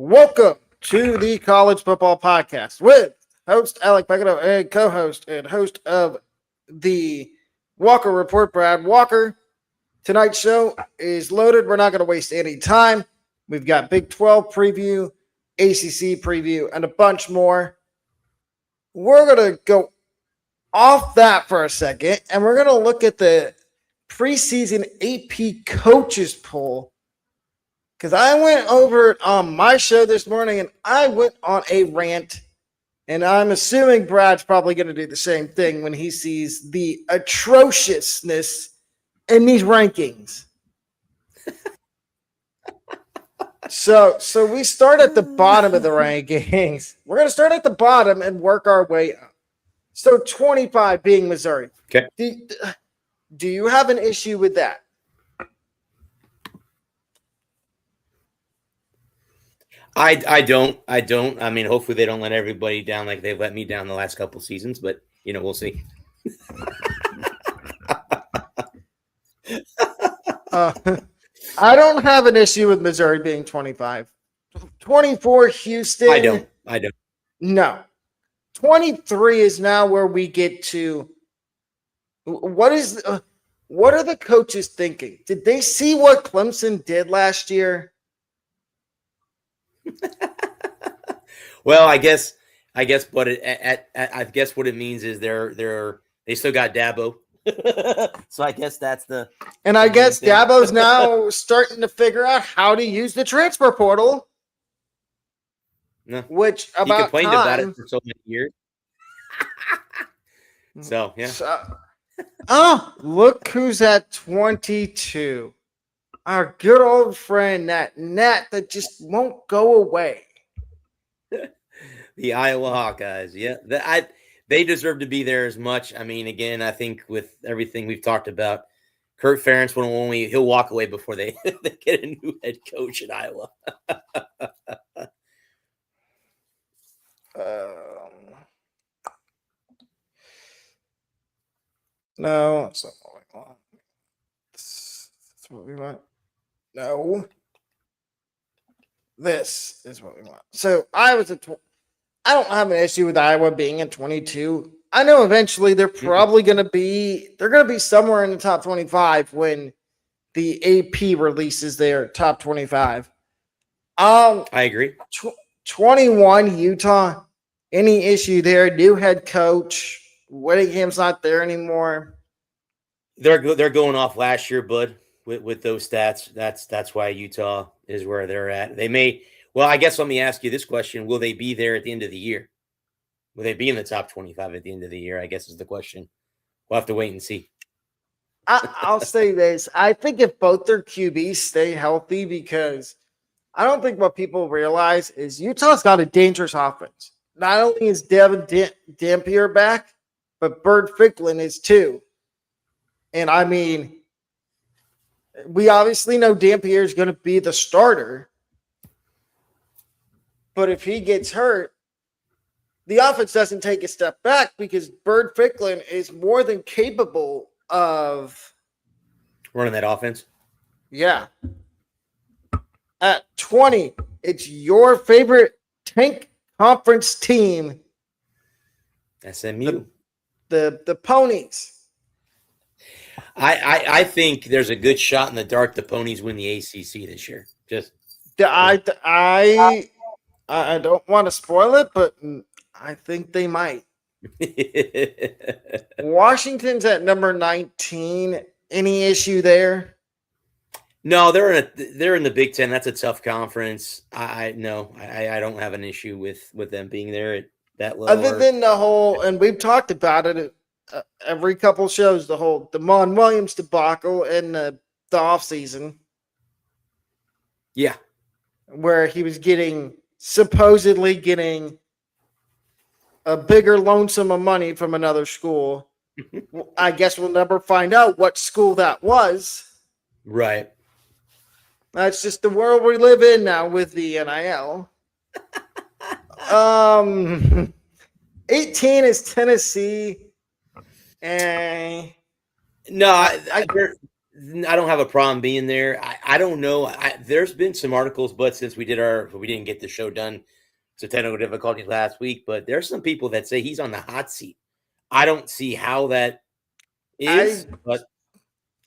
Welcome to the College Football Podcast with host Alec Pecado and co-host and host of the Walker Report, Brad Walker. Tonight's show is loaded. We're not going to waste any time. We've got Big 12 preview, ACC preview, and a bunch more. We're going to go off that for a second, and we're going to look at the preseason AP coaches poll. Because I went over it on my show this morning and I went on a rant. And I'm assuming Brad's probably going to do the same thing when he sees the atrociousness in these rankings. So we start at the bottom of the rankings. We're going to start at the bottom and work our way up. So 25 being Missouri. Okay. Do you have an issue with that? I don't. I mean, hopefully they don't let everybody down like they've let me down the last couple seasons, but we'll see. I don't have an issue with Missouri being 25. 24, Houston. I don't. No. 23 is now where we get to what are the coaches thinking? Did they see what Clemson did last year? Well, I guess what it means is they still got Dabo. So I guess that's the. And I guess Dabo's now starting to figure out how to use the transfer portal. No, which he complained about it for so many years. So yeah. Look who's at 22. Our good old friend, that that just won't go away. The Iowa Hawkeyes. Yeah, they deserve to be there as much. I mean, again, I think with everything we've talked about, Kurt Ferentz he'll walk away before they get a new head coach in Iowa. No, that's not what we want. That's what we want. No. This is what we want. So I don't have an issue with Iowa being at 22. I know eventually they're probably going to be somewhere in the top 25 when the AP releases their top 25. I agree. 21 Utah. Any issue there? New head coach. Whittingham's not there anymore. They're going off last year, bud. With those stats, that's why Utah is where they're at. They may. Well, I guess let me ask you this question: will they be there at the end of the year? Will they be in the top 25 at the end of the year? I guess is the question. We'll have to wait and see. I'll say this: I think if both their QBs stay healthy, because I don't think what people realize is Utah's got a dangerous offense. Not only is Devin Dampier back, but Bird Ficklin is too. And I mean, we obviously know Dampier is going to be the starter. But if he gets hurt, the offense doesn't take a step back because Bird Ficklin is more than capable of running that offense. Yeah. At 20, it's your favorite tank conference team. SMU. The Ponies. I think there's a good shot in the dark the Ponies win the ACC this year. I don't want to spoil it, but I think they might. Washington's at number 19. Any issue there? No, they're in the Big Ten. That's a tough conference. I don't have an issue with them being there at that level. Other than the whole, and we've talked about it every couple shows, the whole Damon Williams debacle in the offseason. Yeah. Where he was supposedly getting a bigger loan sum of money from another school. I guess we'll never find out what school that was. Right. That's just the world we live in now with the NIL. 18 is Tennessee. No, I don't have a problem being there. I don't know. There's been some articles, but since we didn't get the show done, so technical difficulties last week. But there's some people that say he's on the hot seat. I don't see how that is, but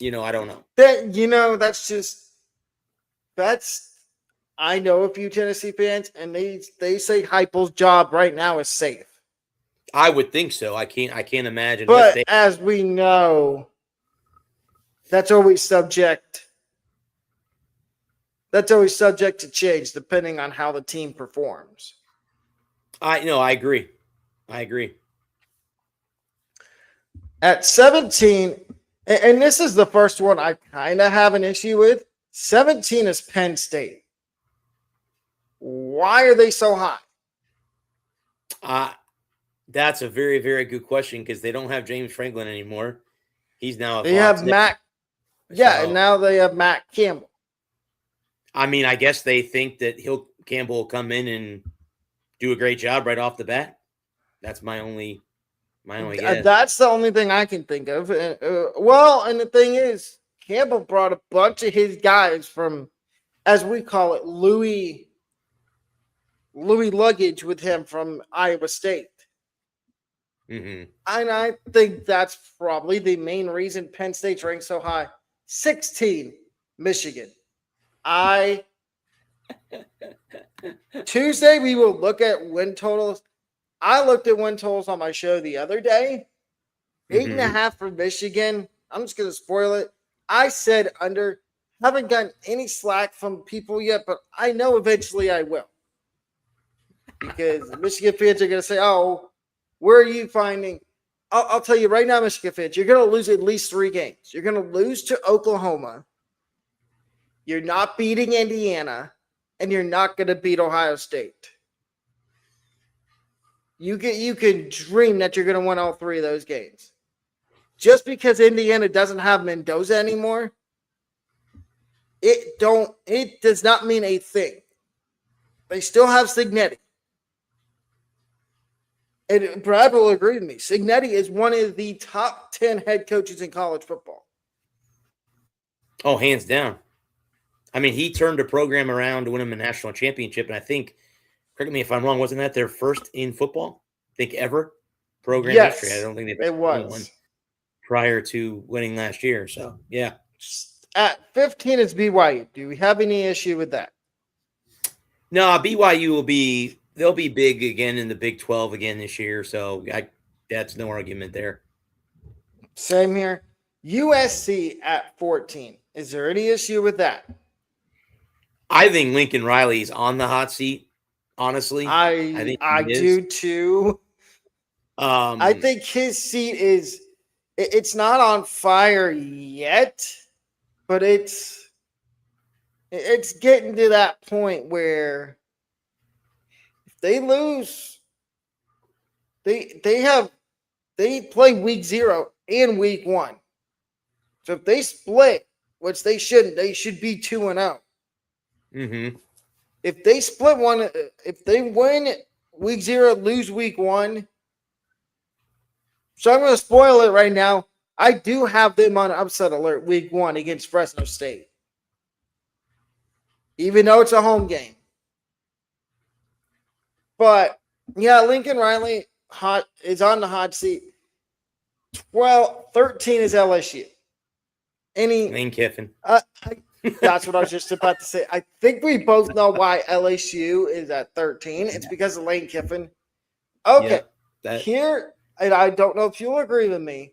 I don't know. That's I know a few Tennessee fans, and they say Heupel's job right now is safe. I would think so. I can't imagine. But as we know, that's always subject to change depending on how the team performs. I agree. At 17, and this is the first one I kind of have an issue with. 17 is Penn State. Why are they so high? That's a very, very good question because they don't have James Franklin anymore. He's now they have Matt. Yeah, and now they have Matt Campbell. I mean, I guess they think that Campbell will come in and do a great job right off the bat. That's my only guess. That's the only thing I can think of. Well, and the thing is, Campbell brought a bunch of his guys from, as we call it, Louis luggage with him from Iowa State. Mm-hmm. And I think that's probably the main reason Penn State's ranked so high. 16, Michigan. Tuesday, we will look at win totals. I looked at win totals on my show the other day. 8.5 for Michigan. I'm just going to spoil it. I said under. Haven't gotten any slack from people yet, but I know eventually I will. Because Michigan fans are going to say, oh, where are you finding? I'll tell you right now, Michigan fans, you're going to lose at least 3 games. You're going to lose to Oklahoma. You're not beating Indiana. And you're not going to beat Ohio State. You can dream that you're going to win all 3 of those games. Just because Indiana doesn't have Mendoza anymore, it does not mean a thing. They still have Signetti. And Brad will agree with me. Signetti is one of the top 10 head coaches in college football. Oh, hands down. I mean, he turned a program around to win them a national championship, and I think, correct me if I'm wrong, wasn't that their first in football? I think ever program history. I don't think they've ever won one prior to winning last year. So yeah. At 15 is BYU. Do we have any issue with that? No, BYU they'll be big again in the Big 12 again this year. So that's no argument there. Same here. USC at 14. Is there any issue with that? I think Lincoln Riley's on the hot seat. Honestly, I do too. I think his seat it's not on fire yet, but it's getting to that point where if they lose, they play week 0 and week 1. So if they split, which they shouldn't, they should be 2-0. Mm-hmm. If they split one, if they win week 0, lose week 1. So I'm going to spoil it right now. I do have them on upset alert week 1 against Fresno State. Even though it's a home game. But, yeah, Lincoln Riley is on the hot seat. 13 is LSU. Lane Kiffin. That's what I was just about to say. I think we both know why LSU is at 13. It's because of Lane Kiffin. Okay. Here, and I don't know if you'll agree with me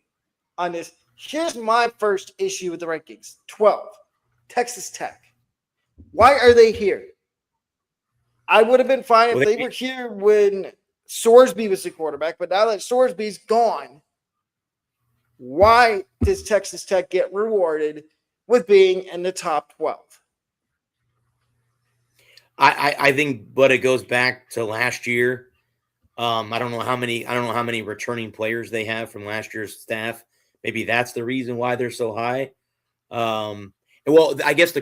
on this. Here's my first issue with the rankings. 12, Texas Tech. Why are they here? I would have been fine if they were here when Sorsby was the quarterback, but now that Sorsby's gone, why does Texas Tech get rewarded with being in the top 12? I think, but it goes back to last year. I don't know how many returning players they have from last year's staff. Maybe that's the reason why they're so high. Well, I guess the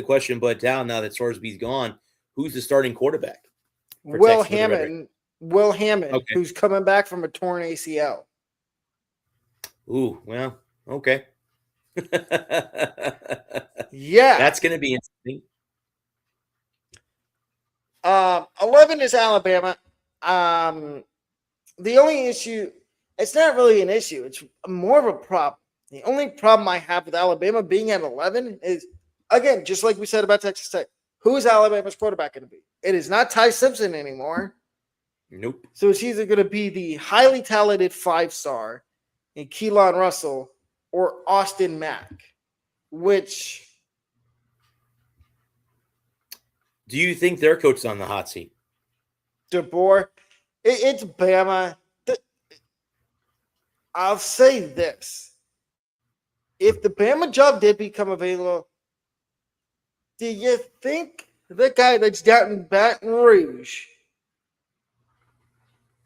question, but down now that Sorsby's gone, who's the starting quarterback? Will Hammond, okay, who's coming back from a torn ACL. Ooh, well, okay. Yeah. That's going to be interesting. 11 is Alabama. The only issue, it's not really an issue. It's more of a problem. The only problem I have with Alabama being at 11 is, again, just like we said about Texas Tech, who is Alabama's quarterback going to be? It is not Ty Simpson anymore. Nope. So it's either going to be the highly talented 5-star in Keelan Russell or Austin Mack, which. Do you think their coach is on the hot seat? DeBoer, it's Bama. I'll say this. If the Bama job did become available, do you think the guy that's down in Baton Rouge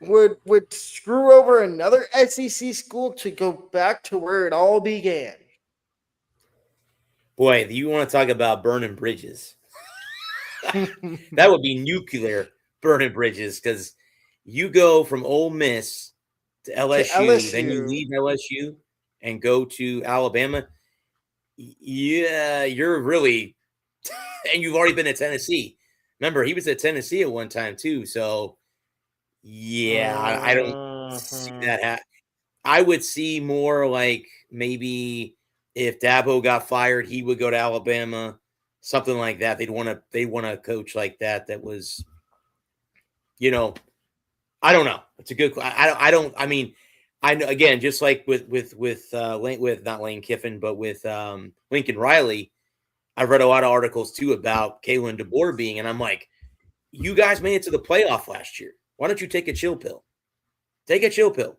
would screw over another SEC school to go back to where it all began? Boy, you want to talk about burning bridges. That would be nuclear burning bridges, because you go from Ole Miss to LSU, then you leave LSU and go to Alabama. Yeah, you're really – and you've already been at Tennessee. Remember, he was at Tennessee at one time too. So, yeah, I don't see that happen. I would see more like maybe if Dabo got fired, he would go to Alabama, something like that. They want a coach like that. That was, I don't know. It's a good. I mean, I know, again, just like with not Lane Kiffin, but with Lincoln Riley. I've read a lot of articles too about Kalen DeBoer being, and I'm like, you guys made it to the playoff last year. Why don't you take a chill pill? Take a chill pill.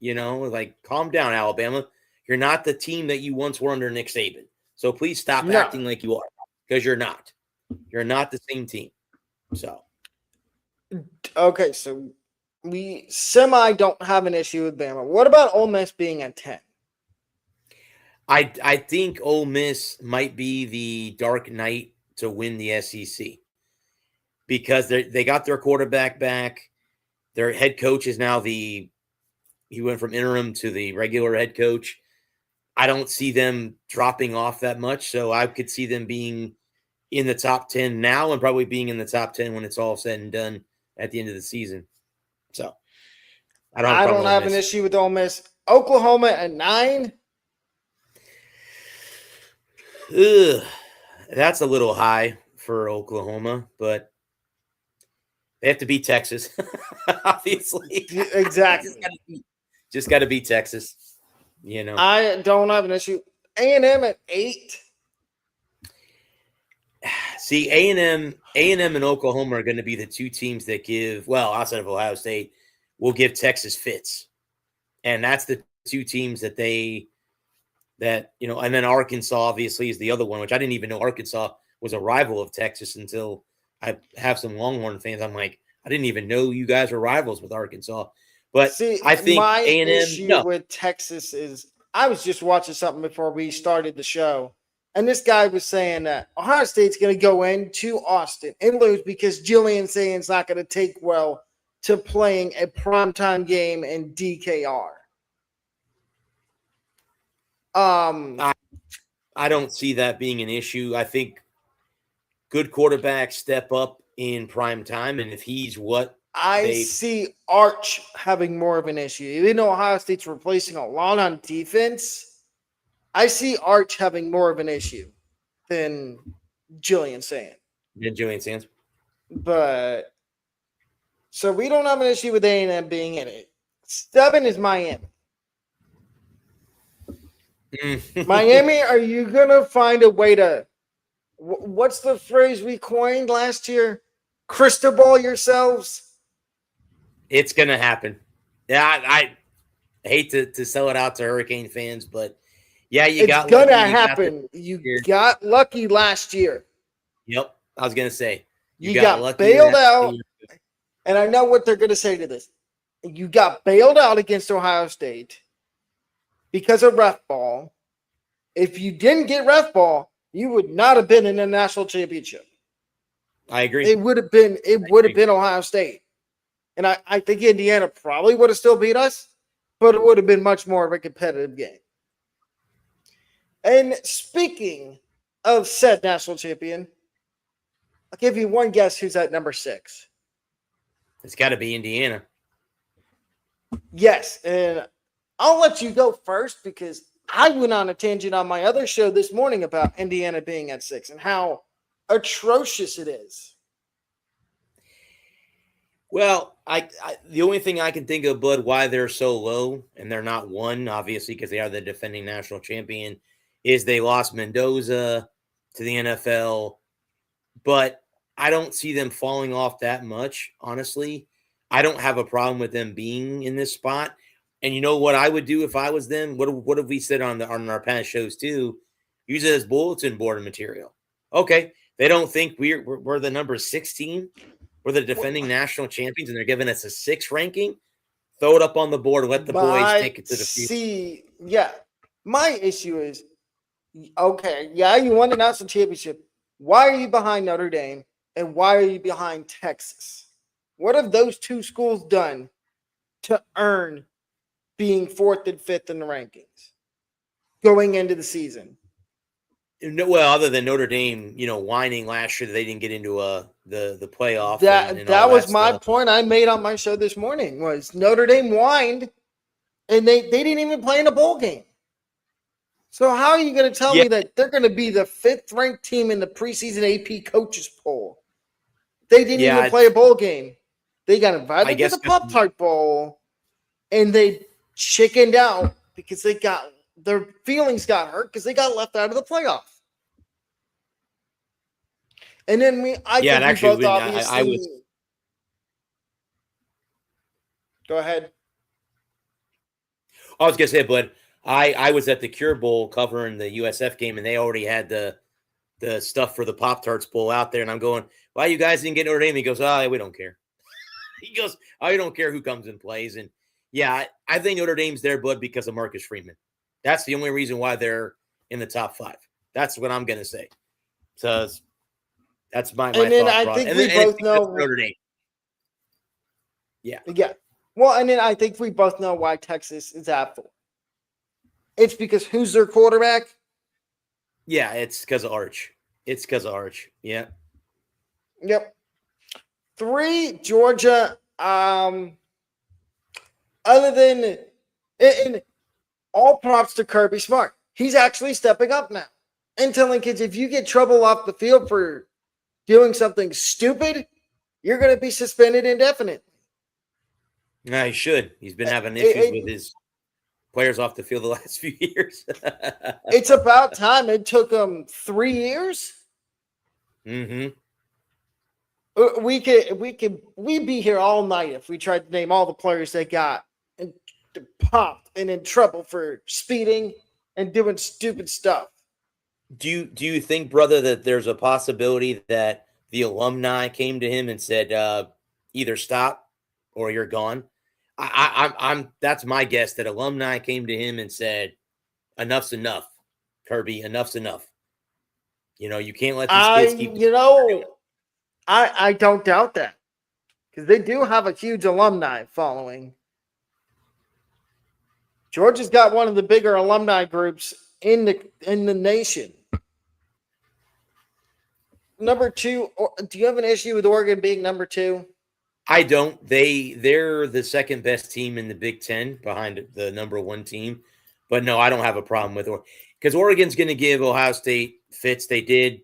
Like, calm down, Alabama. You're not the team that you once were under Nick Saban. So please stop acting like you are, because you're not. You're not the same team. So. Okay, so we don't have an issue with Bama. What about Ole Miss being at 10? I think Ole Miss might be the dark knight to win the SEC, because they got their quarterback back. Their head coach is now he went from interim to the regular head coach. I don't see them dropping off that much, so I could see them being in the top 10 now and probably being in the top 10 when it's all said and done at the end of the season. So I don't have an issue with Ole Miss. Oklahoma at 9. Ugh, that's a little high for Oklahoma, but they have to beat Texas, obviously. Exactly. Just got to beat Texas. I don't have an issue. A&M at 8. See, A&M and Oklahoma are going to be the two teams that outside of Ohio State, will give Texas fits, and that's the two teams that and then Arkansas obviously is the other one, which I didn't even know Arkansas was a rival of Texas until I have some Longhorn fans. I'm like, I didn't even know you guys were rivals with Arkansas. But see, I think my issue with Texas is, I was just watching something before we started the show, and this guy was saying that Ohio State's going to go into Austin and lose because Julian Saint's not going to take well to playing a primetime game in DKR. I don't see that being an issue. I think good quarterbacks step up in prime time, and if he's what I see Arch having more of an issue. Even though Ohio State's replacing a lot on defense, I see Arch having more of an issue than Julian Saint. But so we don't have an issue with A&M being in it. 7 is Miami. Miami, are you going to find a way to – what's the phrase we coined last year? Crystal ball yourselves? It's going to happen. Yeah, I hate to sell it out to Hurricane fans, but yeah, it's going to happen. You got lucky last year. Yep, I was going to say. You got bailed out, and I know what they're going to say to this. You got bailed out against Ohio State because of ref ball. If you didn't get ref ball, you would not have been in the national championship. I agree. It would have been Ohio State. And I think Indiana probably would have still beat us, but it would have been much more of a competitive game. And speaking of said national champion, I'll give you one guess who's at number 6. It's got to be Indiana. Yes, and I'll let you go first because I went on a tangent on my other show this morning about Indiana being at 6 and how atrocious it is. Well, the only thing I can think of, Bud, why they're so low and they're not one, obviously, because they are the defending national champion, is they lost Mendoza to the NFL. But I don't see them falling off that much, honestly. I don't have a problem with them being in this spot. And you know what I would do if I was them? What have we said on our past shows too? Use it as bulletin board material. Okay, they don't think we're the number 16. We're the defending national champions, and they're giving us a 6 ranking. Throw it up on the board. Let the boys take it to the field. Yeah. My issue is, okay, yeah, you won the national championship. Why are you behind Notre Dame, and why are you behind Texas? What have those two schools done to earn being 4th and 5th in the rankings going into the season? No, well, other than Notre Dame, whining last year that they didn't get into the playoff. That was my point I made on my show this morning. Was Notre Dame whined, and they didn't even play in a bowl game. So how are you going to tell me that they're going to be the 5th ranked team in the preseason AP coaches poll? They didn't even play a bowl game. They got invited to the Pop-Tart Bowl, and they chickened out because their feelings got hurt because they got left out of the playoff. And then Go ahead. I was gonna say, but I was at the Cure Bowl covering the USF game, and they already had the stuff for the Pop-Tarts Bowl out there, and I'm going, "Why you guys didn't get Notre Dame?" He goes, "Oh, we don't care." He goes, "Oh, you don't care who comes and plays." And yeah, I think Notre Dame's there, Bud, because of Marcus Freeman. That's the only reason why they're in the top 5. That's what I'm gonna say. So that's my and then thought I think we both know Notre Dame. Yeah. Well, and then I think we both know why Texas is at 4. It's because who's their quarterback? Yeah, it's because of Arch. Yeah. Yep. 3, Georgia. Other than and all props to Kirby Smart. He's actually stepping up now and telling kids, if you get trouble off the field for doing something stupid, you're going to be suspended indefinitely. No, he should. He's been having issues with his players off the field the last few years. It's about time. It took him 3 years. Mm-hmm. We'd be here all night if we tried to name all the players they got and popped and in trouble for speeding and doing stupid stuff. Do you think, brother, that there's a possibility that the alumni came to him and said, either stop or you're gone? I'm that's my guess, that alumni came to him and said, enough's enough, Kirby, enough's enough. You can't let these kids keep. I don't doubt that, because they do have a huge alumni following. Georgia's got one of the bigger alumni groups in the nation. Number 2, do you have an issue with Oregon being number 2? I don't. They're the second best team in the Big Ten behind the number 1 team. But no, I don't have a problem with Oregon, because Oregon's going to give Ohio State fits. They did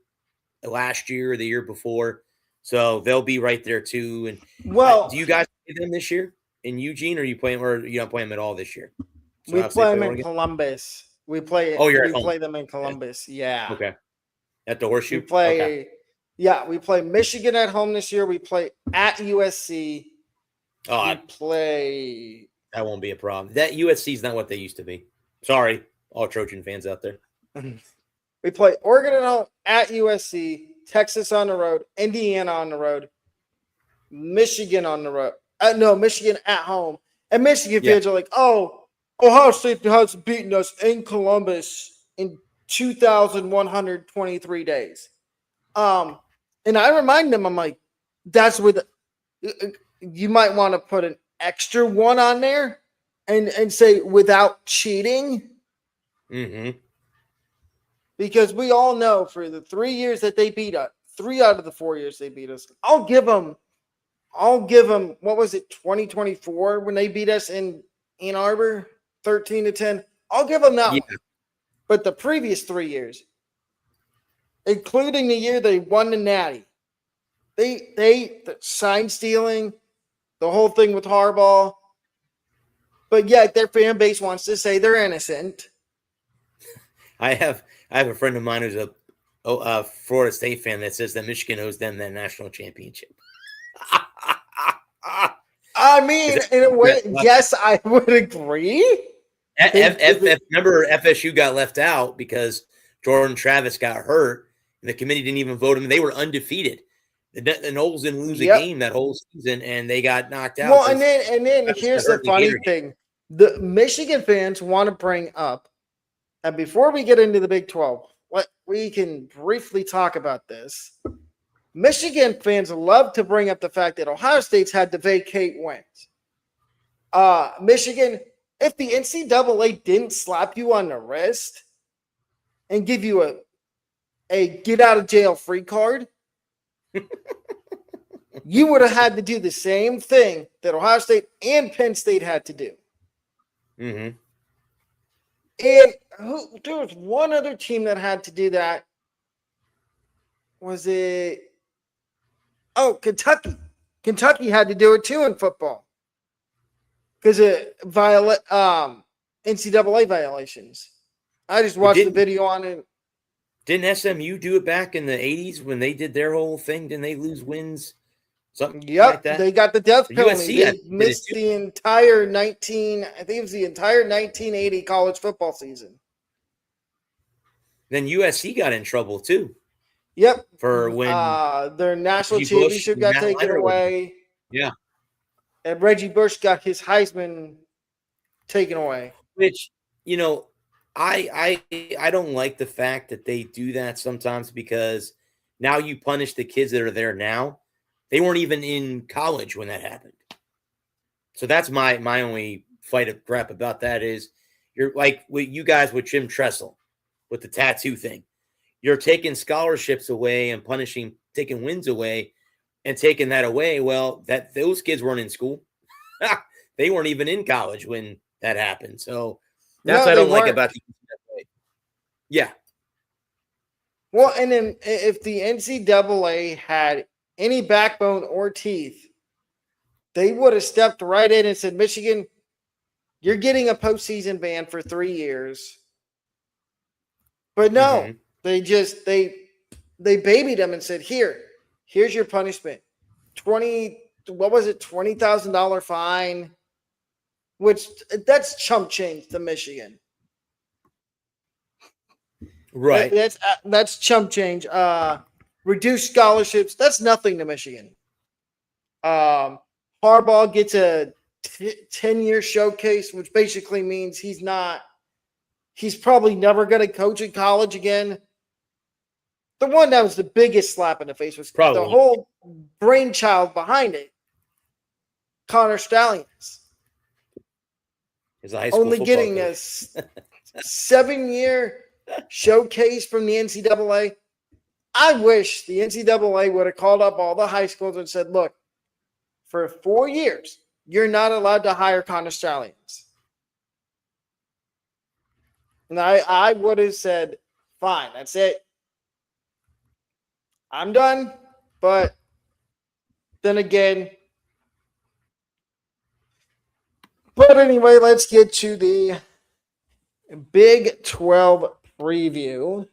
last year or the year before. So they'll be right there too. And do you guys play them this year in Eugene, or you don't play them at all this year? So we play them in Columbus. We play. We play them in Columbus. Yeah. Okay. At the Horseshoe. We play. Yeah, we play Michigan at home this year. We play at USC. That won't be a problem. That USC is not what they used to be. Sorry, all Trojan fans out there. We play Oregon at home, at USC, Texas on the road, Indiana on the road, Michigan on the road. Michigan at home. And Michigan fans are like, oh, Ohio State has beaten us in Columbus in 2,123 days. And I remind them, I'm like, that's where you might want to put an extra 1 on there and say without cheating. Mm-hmm. because we all know for the 3 years that they beat us, 3 out of the 4 years they beat us, I'll give them, what was it, 2024 when they beat us in Ann Arbor, 13-10. I'll give them that Yeah. one. But the previous 3 years, including the year they won the Natty, the sign stealing, the whole thing with Harbaugh, but yet their fan base wants to say they're innocent. I have a friend of mine who's a Florida State fan that says that Michigan owes them that national championship. I mean, in a way, yes, I would agree. Remember, FSU got left out because Jordan Travis got hurt, and the committee didn't even vote him. They were undefeated. The Noles didn't lose a game that whole season, and they got knocked out. Well, and then here's the funny thing: the Michigan fans want to bring up, and before we get into the Big 12, we can briefly talk about this. Michigan fans love to bring up the fact that Ohio State's had to vacate wins. Michigan, if the NCAA didn't slap you on the wrist and give you a get out of jail free card, you would have had to do the same thing that Ohio State and Penn State had to do. Mm-hmm. And there was one other team that had to do that. Was it? Oh, Kentucky. Kentucky had to do it too in football because of NCAA violations. I just watched the video on it. Didn't SMU do it back in the 80s when they did their whole thing? Didn't they lose wins? Something like that? They got the death penalty. USC they missed the entire 1980 college football season. Then USC got in trouble too. Yep. For when their national championship got taken away. Yeah. And Reggie Bush got his Heisman taken away. Which, I don't like the fact that they do that sometimes because now you punish the kids that are there now. They weren't even in college when that happened. So that's my only fight of crap about that is you're like with you guys with Jim Tressel with the tattoo thing. You're taking scholarships away and taking wins away and taking that away. Well, those kids weren't in school. They weren't even in college when that happened. So that's what I don't like about the NCAA. Yeah. Well, and then if the NCAA had any backbone or teeth, they would have stepped right in and said, Michigan, you're getting a postseason ban for 3 years. But no, they babied them and said, here's your punishment. $20,000 fine, which that's chump change to Michigan. Right. That's chump change. Reduced scholarships, that's nothing to Michigan. Harbaugh gets a 10-year showcase, which basically means he's probably never going to coach in college again. The one that was the biggest slap in the face was the whole brainchild behind it, Connor Stallions. Only getting a 7-year showcase from the NCAA. I wish the NCAA would have called up all the high schools and said, look, for 4 years, you're not allowed to hire Connor Stallions. And I would have said, fine, that's it. I'm done. But then again, anyway, let's get to the Big 12 preview.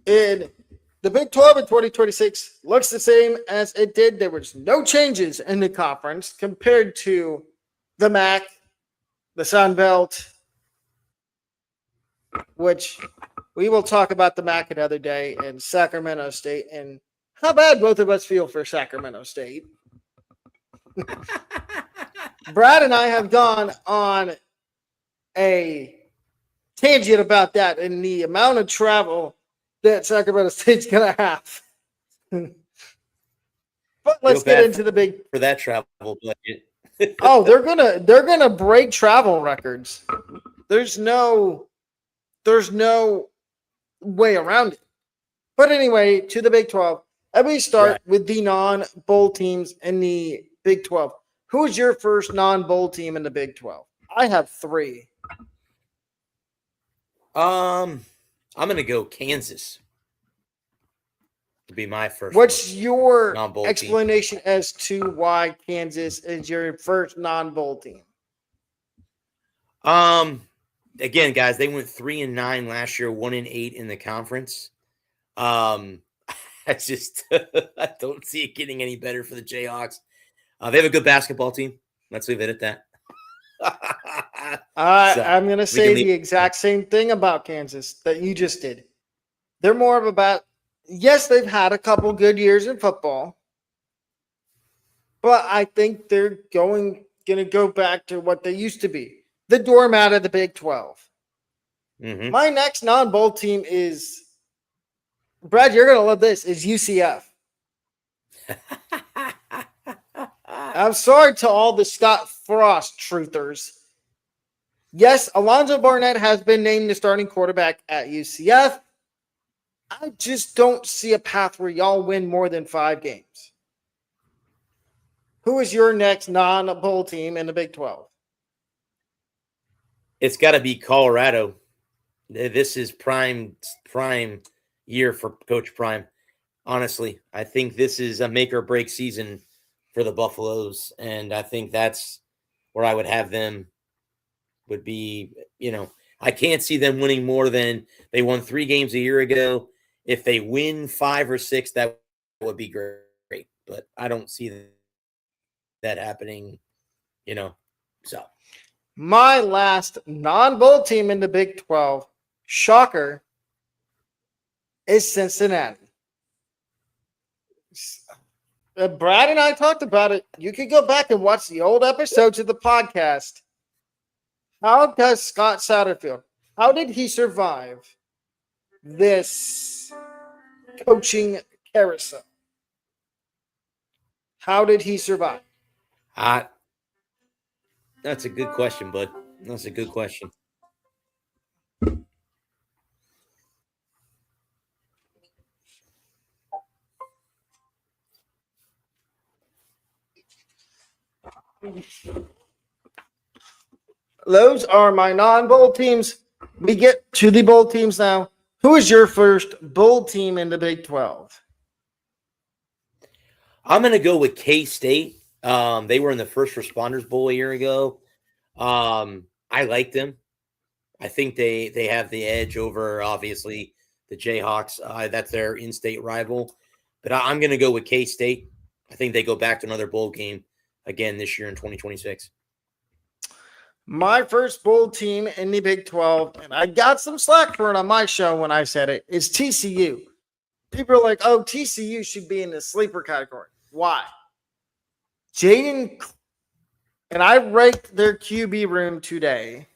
And the Big 12 in 2026 looks the same as it did. There was no changes in the conference compared to the MAC, the Sun Belt, which we will talk about the MAC another day, and Sacramento State, and how bad both of us feel for Sacramento State. Brad and I have gone on a tangent about that and the amount of travel that Sacramento State's going to have. But let's get into the big for that travel budget. Oh, they're gonna break travel records. There's no way around it. But anyway, to the Big 12. Let me start with the non-bowl teams in the Big 12. Who is your first non-bowl team in the Big 12? I have 3. I'm gonna go Kansas. To be my first. What's your non-bowl explanation as to why Kansas is your first non-bowl team? Again, guys, they went 3-9 last year, 1-8 in the conference. I just I don't see it getting any better for the Jayhawks. They have a good basketball team. Let's leave it at that. I'm going to say the exact same thing about Kansas that you just did. They're more of about, yes, they've had a couple good years in football, but I think they're going to go back to what they used to be, the doormat of the Big 12. Mm-hmm. My next non-bowl team is, Brad, you're going to love this, is UCF. I'm sorry to all the Scott Frost truthers. Yes, Alonzo Barnett has been named the starting quarterback at UCF. I just don't see a path where y'all win more than 5 games. Who is your next non-bowl team in the Big 12? It's got to be Colorado. This is prime year for Coach Prime. Honestly, I think this is a make or break season for the Buffaloes, and I think that's where I would have them. Would be, I can't see them winning more than they won 3 games a year ago. If they win 5 or 6, that would be great. But I don't see that happening, so. My last non-bowl team in the Big 12, shocker, is Cincinnati. Brad and I talked about it. You can go back and watch the old episodes of the podcast. How does Scott Satterfield, how did he survive this coaching carousel? How did he survive? That's a good question, bud. That's a good question. Those are my non-bowl teams. We get to the bowl teams now. Who is your first bowl team in the Big 12? I'm going to go with K-State. They were in the First Responders Bowl a year ago. I like them. I think they have the edge over, obviously, the Jayhawks. That's their in-state rival. But I'm going to go with K-State. I think they go back to another bowl game again this year in 2026. My first bowl team in the Big 12, and I got some slack for it on my show when I said it, is TCU. People are like, oh, TCU should be in the sleeper category. Why? Jaden, and I ranked their QB room today.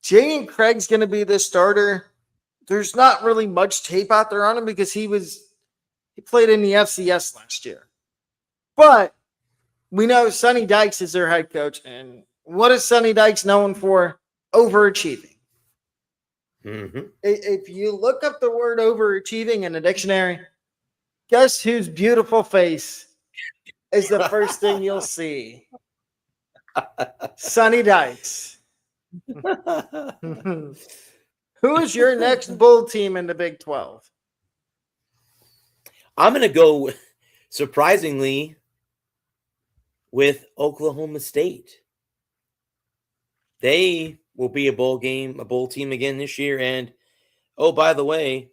Jaden Craig's going to be the starter. There's not really much tape out there on him because he played in the FCS last year. But we know Sonny Dykes is their head coach. And what is Sonny Dykes known for? Overachieving. Mm-hmm. If you look up the word overachieving in the dictionary, guess whose beautiful face is the first thing you'll see? Sonny Dykes. Who is your next bowl team in the Big 12? I'm going to go, surprisingly, with Oklahoma State. They will be a bowl team again this year. And, oh, by the way,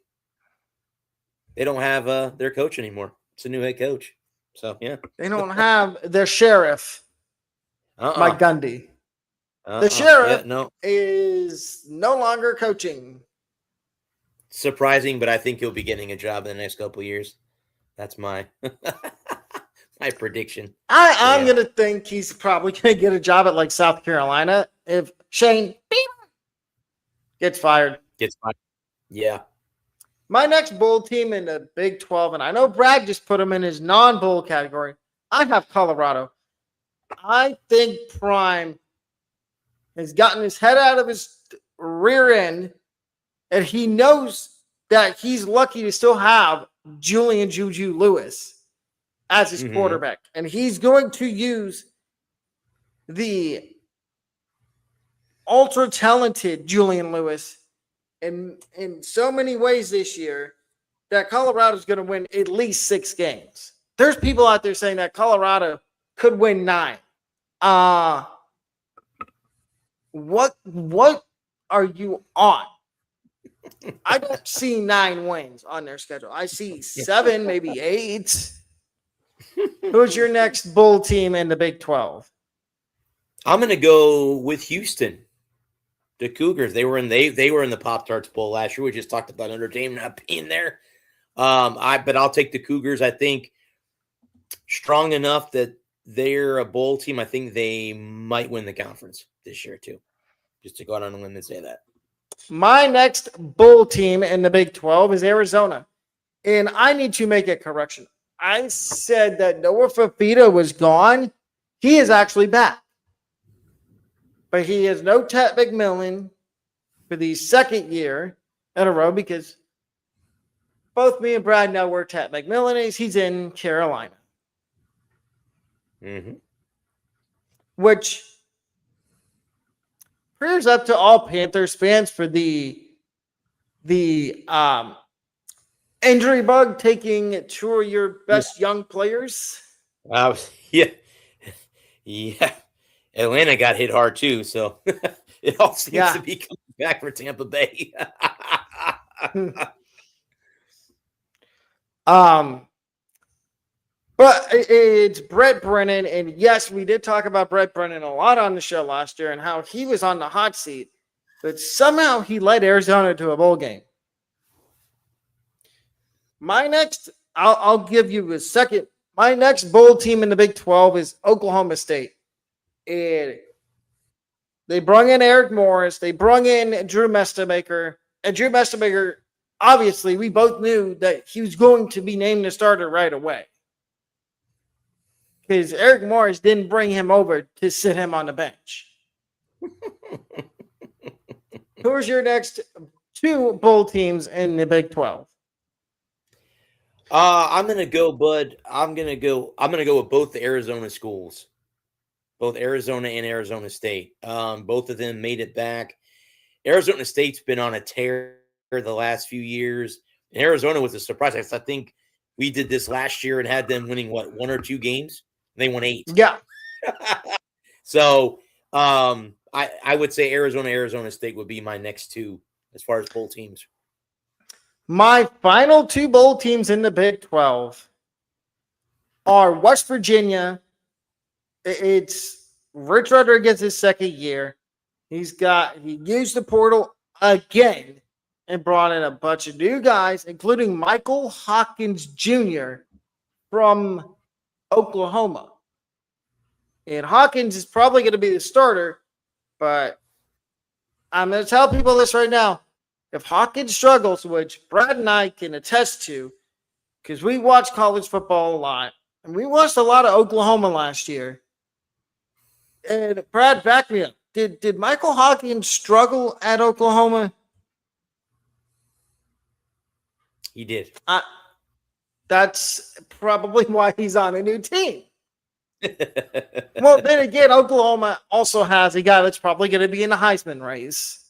they don't have their coach anymore. It's a new head coach. So, yeah. They don't have their sheriff, Mike Gundy. The sheriff is no longer coaching. Surprising, but I think he'll be getting a job in the next couple of years. That's my my prediction. I'm going to think he's probably going to get a job at like South Carolina if Shane gets fired. Yeah. My next bowl team in the Big 12, and I know Brad just put him in his non-bowl category. I have Colorado. I think Prime has gotten his head out of his rear end, and he knows that he's lucky to still have Julian Juju Lewis as his quarterback. And he's going to use the ultra talented Julian Lewis in so many ways this year that Colorado's going to win at least 6 games. There's people out there saying that Colorado could win 9. What are you on? I don't see 9 wins on their schedule. I see 7, maybe 8. Who's your next bull team in the Big 12? I'm going to go with Houston. The Cougars. They were in the Pop-Tarts Bowl last year. We just talked about Notre Dame not being there. But I'll take the Cougars. I think strong enough that they're a bowl team. I think they might win the conference this year too. Just to go out on a limb and say that. My next bull team in the Big 12 is Arizona. And I need to make a correction. I said that Noah Fafita was gone. He is actually back. But he has no Ted McMillan for the second year in a row because both me and Brad know where Ted McMillan is. He's in Carolina. Which prayers up to all Panthers fans for the injury bug taking 2 of your best young players. Yeah. Atlanta got hit hard too, so it all seems to be coming back for Tampa Bay. But it's Brett Brennan, and yes, we did talk about Brett Brennan a lot on the show last year and how he was on the hot seat, but somehow he led Arizona to a bowl game. My next, I'll give you a second. My next bowl team in the Big 12 is Oklahoma State. And they brought in Eric Morris. They brought in Drew Mestemaker. And Drew Mestemaker, obviously, we both knew that he was going to be named the starter right away. Because Eric Morris didn't bring him over to sit him on the bench. Who's your next 2 bowl teams in the Big 12? I'm gonna go, Bud. I'm gonna go with both the Arizona schools. Both Arizona and Arizona State. Both of them made it back. Arizona State's been on a tear the last few years. And Arizona was a surprise. I think we did this last year and had them winning, 1 or 2 games? They won 8. Yeah. So I would say Arizona State would be my next 2 as far as bowl teams. My final 2 bowl teams in the Big 12 are West Virginia. It's Rich Rodriguez's second year. He used the portal again and brought in a bunch of new guys, including Michael Hawkins Jr. from Oklahoma. And Hawkins is probably going to be the starter, but I'm going to tell people this right now. If Hawkins struggles, which Brad and I can attest to, because we watch college football a lot, and we watched a lot of Oklahoma last year. And Brad, back me up. Did Michael Hawkins struggle at Oklahoma? He did. That's probably why he's on a new team. Well, then again, Oklahoma also has a guy that's probably going to be in the Heisman race,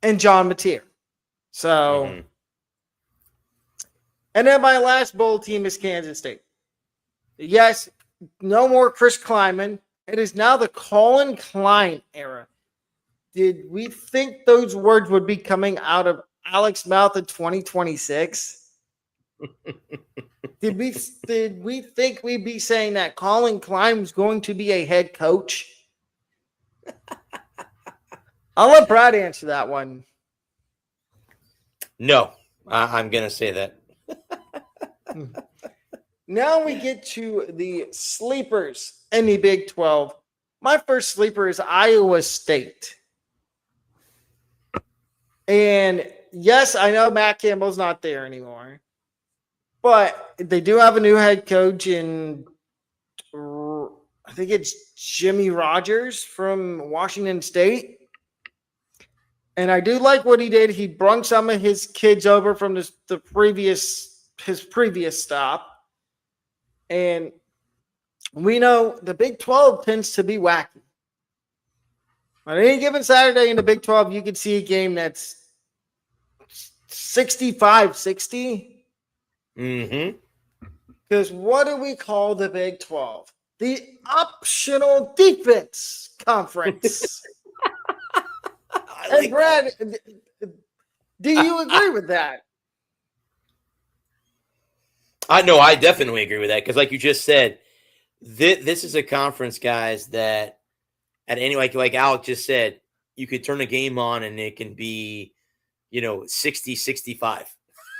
and John Mateer. So, and then my last bowl team is Kansas State. Yes, no more Chris Klieman. It is now the Colin Klein era. Did we think those words would be coming out of Alex's mouth in 2026? Did we think we'd be saying that Colin Klein was going to be a head coach? I'll let Brad answer that one. No, I'm going to say that. Now we get to the sleepers in the Big 12. My first sleeper is Iowa State. And yes, I know Matt Campbell's not there anymore, but they do have a new head coach in, I think it's Jimmy Rogers from Washington State. And I do like what he did. He brung some of his kids over from his previous stop. And we know the Big 12 tends to be wacky. On any given Saturday in the Big 12, you can see a game that's 65-60. Mm-hmm. Because what do we call the Big 12? The optional defense conference. And Brad, do you agree with that? I definitely agree with that because, like you just said, this is a conference, guys, that at any like Alec just said, you could turn a game on and it can be, 60-65.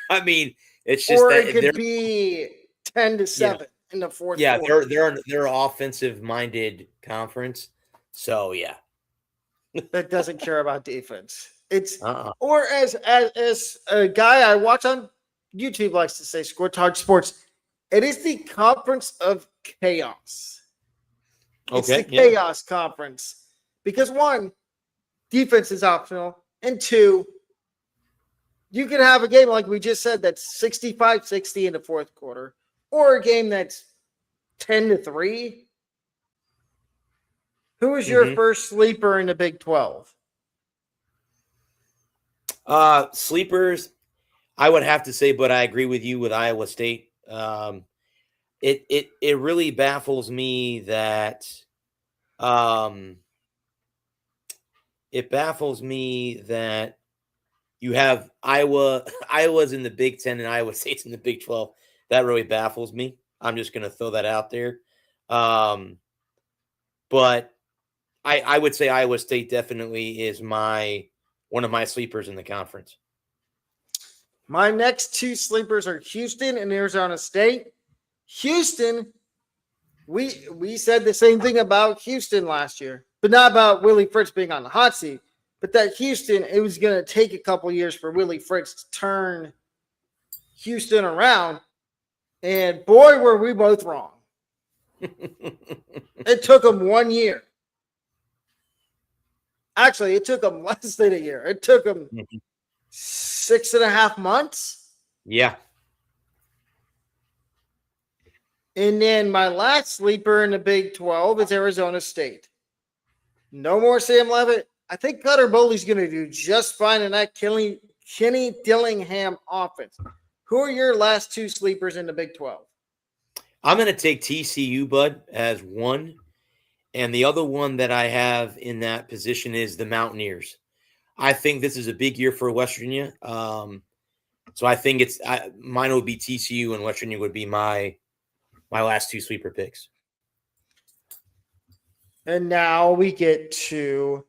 I mean, it's just or that it could be 10-7 in the fourth quarter. they're an offensive minded conference. So yeah. That doesn't care about defense. It's or as a guy I watch on YouTube likes to say, Score Talk Sports, it is the conference of chaos. It's the chaos conference because one, defense is optional, and two, you can have a game like we just said that's 65-60 in the fourth quarter, or a game that's 10-3. Who is your first sleeper in the Big 12? Sleepers, I would have to say, but I agree with you with Iowa State. It really baffles me that you have Iowa's in the Big 10 and Iowa State's in the Big 12. That really baffles me. I'm just going to throw that out there. But I would say Iowa State definitely is one of my sleepers in the conference. My next two sleepers are Houston and Arizona State. Houston, we said the same thing about Houston last year, but not about Willie Fritz being on the hot seat, but that Houston, it was going to take a couple years for Willie Fritz to turn Houston around. And boy, were we both wrong. It took him 1 year. Actually, it took him less than a year. It took him 6.5 months. Yeah. And then my last sleeper in the Big 12 is Arizona State. No more Sam Levitt. I think Cutter Bowley's going to do just fine in that Kenny Dillingham offense. Who are your last two sleepers in the Big 12? I'm going to take TCU, Bud, as one. And the other one that I have in that position is the Mountaineers. I think this is a big year for West Virginia. So I think mine would be TCU and West Virginia would be my last two sleeper picks. And now we get to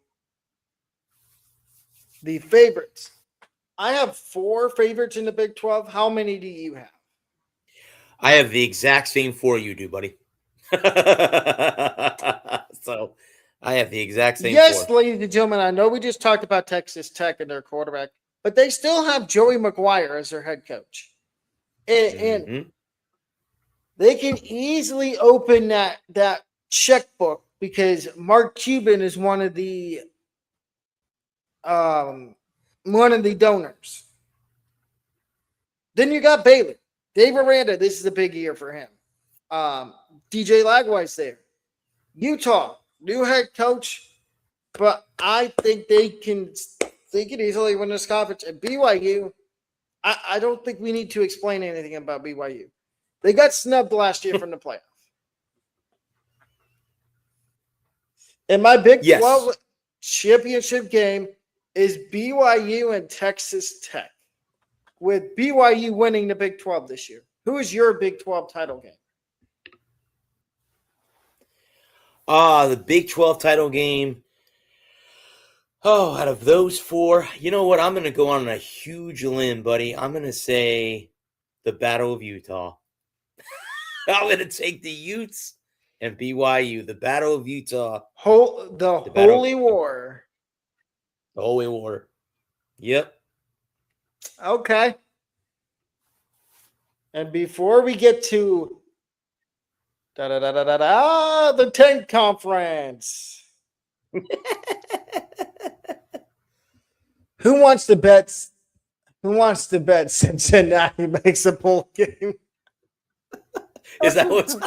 the favorites. I have 4 favorites in the Big 12. How many do you have? I have the exact same 4 you do, buddy. So I have the exact same. Yes, 4. ladies and gentlemen, I know we just talked about Texas Tech and their quarterback, but they still have Joey McGuire as their head coach. And they can easily open that checkbook because Mark Cuban is one of the donors. Then you got Baylor. Dave Aranda, this is a big year for him. DJ Lagway's there. Utah, new head coach, but I think they can easily win this conference. And BYU, I don't think we need to explain anything about BYU. They got snubbed last year from the playoff. And my Big 12 championship game is BYU and Texas Tech, with BYU winning the Big 12 this year. Who is your Big 12 title game? The Big 12 title game. Oh, out of those 4, you know what? I'm going to go on a huge limb, buddy. I'm going to say the Battle of Utah. I'm going to take the Utes and BYU. The Battle of Utah. The Holy War. The Holy War. Yep. Okay. And before we get to the 10 conference, who wants to bet? Who wants to bet Cincinnati makes a bowl game? Is that what's?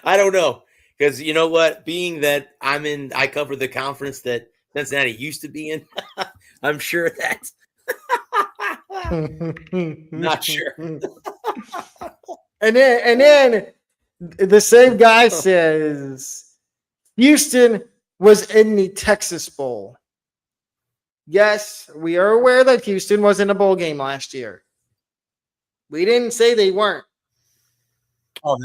I don't know, because you know what? Being that I cover the conference that Cincinnati used to be in. I'm sure that. Not sure. And then the same guy says Houston was in the Texas Bowl. Yes, we are aware that Houston was in a bowl game last year. We didn't say they weren't. Oh,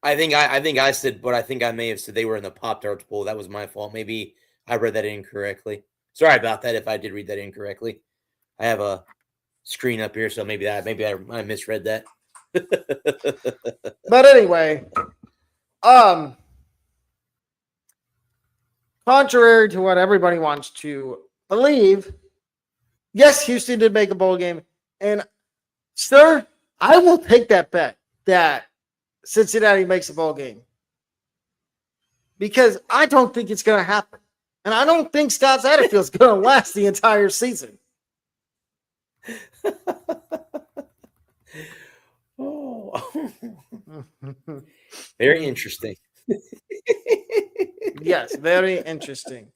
I think I said, but I think I may have said they were in the Pop-Tarts Bowl. That was my fault. Maybe I read that incorrectly. Sorry about that if I did read that incorrectly. I have a screen up here, so maybe I misread that. But anyway, contrary to what everybody wants to believe, yes, Houston did make a bowl game. And, sir, I will take that bet that Cincinnati makes a bowl game. Because I don't think it's going to happen. And I don't think Scott Satterfield's going to last the entire season. Oh. Very interesting. Yes, very interesting.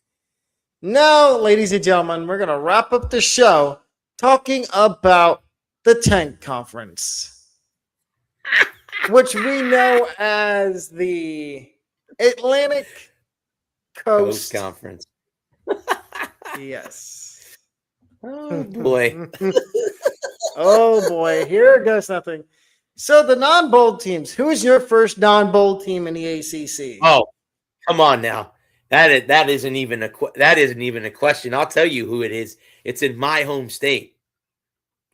Now, ladies and gentlemen, we're going to wrap up the show talking about the 10 conference, which we know as the Atlantic Coast Conference. Yes. Oh, boy. Oh, boy. Here goes nothing. So the non-bowl teams, who is your first non-bowl team in the ACC? Oh, come on now. That isn't even a question. I'll tell you who it is. It's in my home state.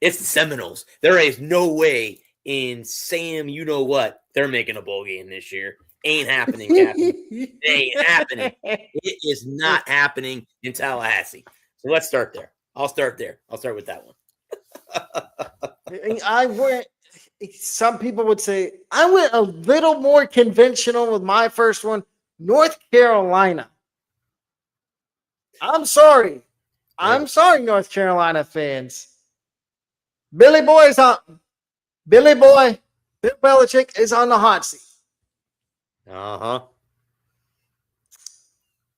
It's the Seminoles. There is no way in Sam, you know what, they're making a bowl game this year. Ain't happening, Captain. It ain't happening. It is not happening in Tallahassee. So let's start there. I'll start there. I'll start with that one. Some people would say, I went a little more conventional with my first one, North Carolina. I'm sorry. I'm sorry, North Carolina fans. Bill Belichick is on the hot seat. Uh-huh.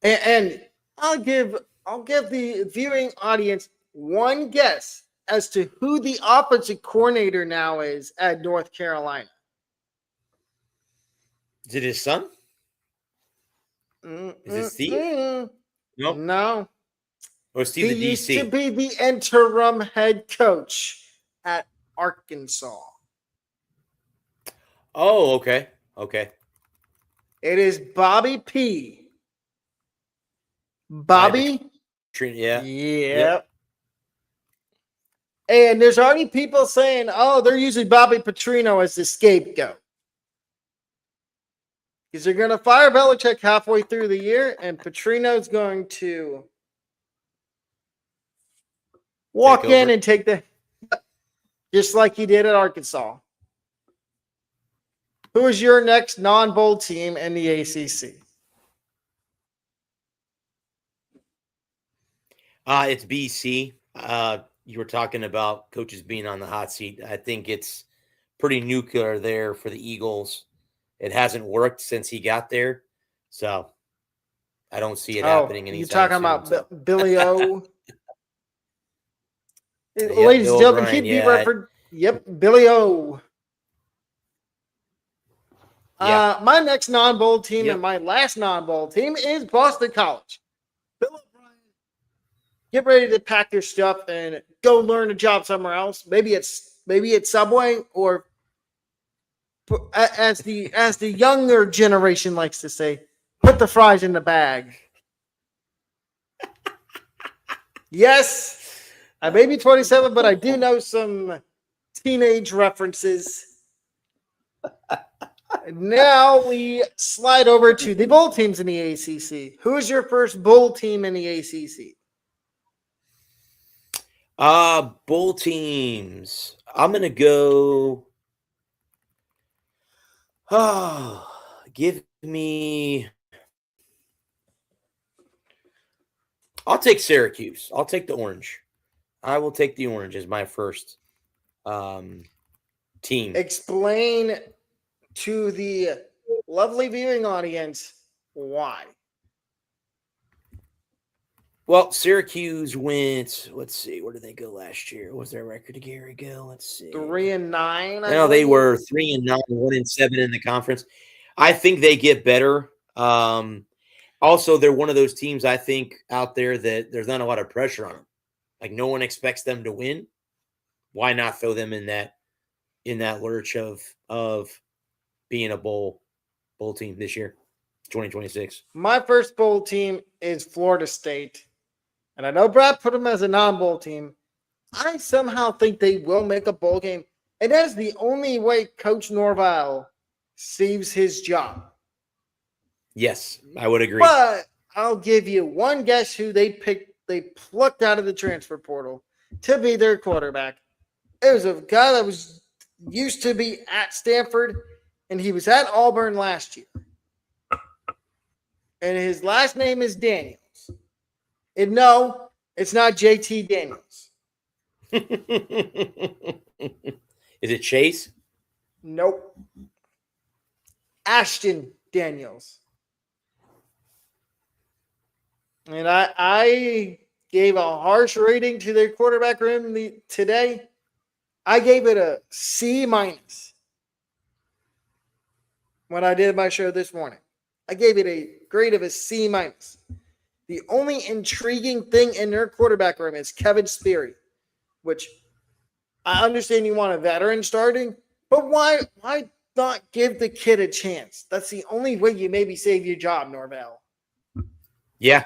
And I'll give the viewing audience one guess as to who the offensive coordinator now is at North Carolina. Is it his son? Is it Steve? Nope. No. Or Steve He the used DC? to be the interim head coach at Arkansas. Oh, okay. Okay. It is Bobby P. Bobby? Yeah. Yep. And there's already people saying, oh, they're using Bobby Petrino as the scapegoat. Because they're going to fire Belichick halfway through the year, and Petrino's going to walk in and take the, just like he did at Arkansas. Who is your next non-bowl team in the ACC? It's BC. You were talking about coaches being on the hot seat. I think it's pretty nuclear there for the Eagles. It hasn't worked since he got there, so I don't see it happening anytime soon. You're talking about Billy O? Yep, ladies and gentlemen, O'Brien, keep referencing. Yep, Billy O. Yeah. My next non-bowl team and my last non-bowl team is Boston College. Bill O'Brien, get ready to pack your stuff and go learn a job somewhere else. Maybe it's Subway, or as the younger generation likes to say, put the fries in the bag. Yes, I may be 27, but I do know some teenage references. Now we slide over to the bowl teams in the ACC. Who's your first bowl team in the ACC? Bowl teams. I'm gonna go. Give me. I'll take Syracuse. I'll take the orange. I will take the orange as my first team. Explain to the lovely viewing audience why. Well, Syracuse went. Let's see. Where did they go last year? What was their record to Gary go? Let's see. 3-9. No, they were 3-9, 1-7 in the conference. I think they get better. Also, they're one of those teams I think out there that there's not a lot of pressure on them. Like no one expects them to win. Why not throw them in that lurch of being a bowl team this year, 2026? My first bowl team is Florida State. And I know Brad put them as a non-bowl team. I somehow think they will make a bowl game. And that is the only way Coach Norvell saves his job. Yes, I would agree. But I'll give you one guess who they plucked out of the transfer portal to be their quarterback. It was a guy that was used to be at Stanford, and he was at Auburn last year. And his last name is Daniels. And no, it's not JT Daniels. Is it Chase? Nope. Ashton Daniels. And I gave a harsh rating to their quarterback room today. I gave it a C- when I did my show this morning. I gave it a grade of a C-. The only intriguing thing in their quarterback room is Kevin Sperry, which I understand you want a veteran starting, but why not give the kid a chance? That's the only way you maybe save your job, Norvell. Yeah.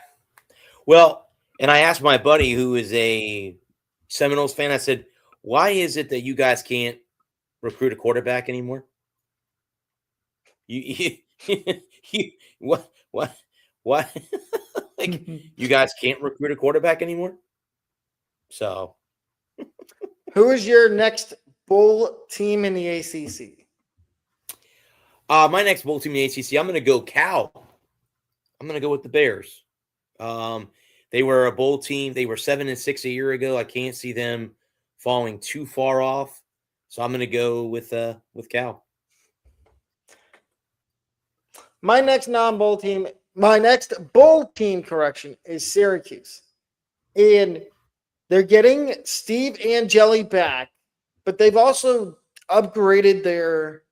Well, and I asked my buddy who is a Seminoles fan, I said, why is it that you guys can't recruit a quarterback anymore? You what? Like, you guys can't recruit a quarterback anymore? So. Who is your next bowl team in the ACC? My next bowl team in the ACC, I'm going to go Cal. I'm going to go with the Bears. They were a bowl team. They were 7-6 a year ago. I can't see them falling too far off. So I'm going to go with Cal. My next non-bowl team, my next bowl team correction is Syracuse. And they're getting Steve Angeli back, but they've also upgraded their